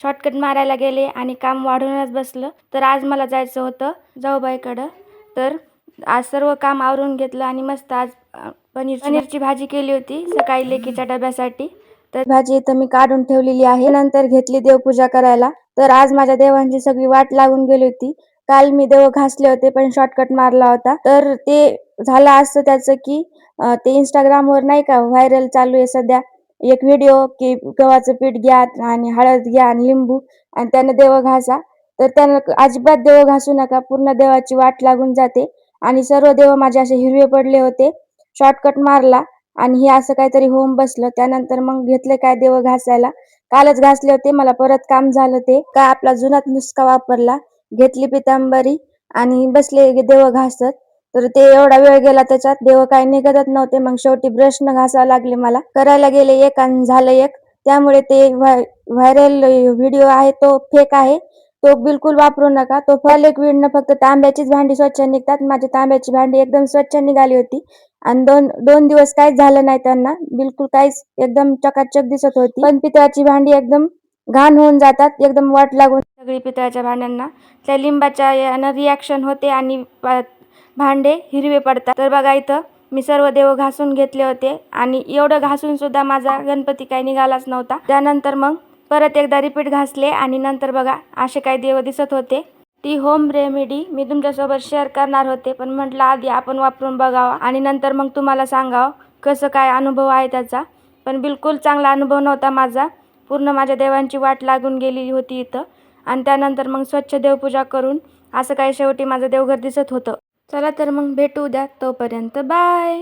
Shortcut मारायला गेले आणि काम वाढूनच बसलं. तर आज मला जायचं होतं जाऊबाईकडं. तर आज सर्व काम आवरून घेतलं आणि मस्त आज पनीरची भाजी केली होती सकाळी लेकीच्या डब्यासाठी. तर भाजी इथं मी काढून ठेवलेली आहे. नंतर घेतली देवपूजा करायला. तर आज माझ्या देवांची सगळी वाट लागून गेली होती. काल मी देव घासले होते पण शॉर्टकट मारला होता. तर ते झालं असं त्याचं की ते इंस्टाग्रामवर नाही का व्हायरल चालू आहे सध्या एक व्हिडिओ की गव्हाचं पीठ घ्या आणि हळद घ्या आणि लिंबू आणि त्यानं देव घासा. तर त्यानं अजिबात देव घासू नका, पूर्ण देवाची वाट लागून जाते. आणि सर्व देव माझे असे हिरवे पडले होते. शॉर्टकट मारला आणि हे असं काहीतरी होऊन बसलं. त्यानंतर मग घेतले काय देव घासायला. कालच घासले होते, मला परत काम झालं. ते काय आपला जुनाच नुसका वापरला. घेतली पितांबरी आणि बसले देव घासत. तर ते एवढा वेळ गेला त्याच्यात, देव काही निघतच नव्हते. मग शेवटी ब्रशनं घासावं लागले मला. करायला गेले एक आणि झालं एक. त्यामुळे ते व्हायरल व्हिडिओ आहे तो फेक आहे. तो बिलकुल वापरू नका. तो लिक्विडनं फक्त तांब्याचीच भांडी स्वच्छ निघतात. माझी तांब्याची भांडी एकदम स्वच्छ निघाली होती आणि दोन दिवस काहीच झालं नाही त्यांना. बिलकुल काहीच, एकदम चकाचक दिसत होती. पण पितळाची भांडी एकदम घाण होऊन जातात, एकदम वाट लागून सगळी पितळाच्या भांड्यांना. त्या लिंबाच्या यानं रिॲक्शन होते आणि भांडे हिरवे पडतात. तर बघा इथं मी सर्व देव घासून घेतले होते आणि एवढं घासून सुद्धा माझा गणपती काही निघालाच नव्हता. त्यानंतर मग परत एकदा रिपीट घासले आणि नंतर बघा असे काही देव दिसत होते. ती होम रेमेडी मी तुमच्यासोबत शेअर करणार होते, पण म्हटलं आधी आपण वापरून बघावा आणि नंतर मग तुम्हाला सांगावं कसं काय अनुभव आहे त्याचा. पण बिलकुल चांगला अनुभव नव्हता माझा. पूर्ण माझ्या देवांची वाट लागून गेलेली होती इथं. आणि त्यानंतर मग स्वच्छ देवपूजा करून असं काही शेवटी माझं देवघर दिसत होतं. चला तर मग भेटू उद्या, तोपर्यंत बाय.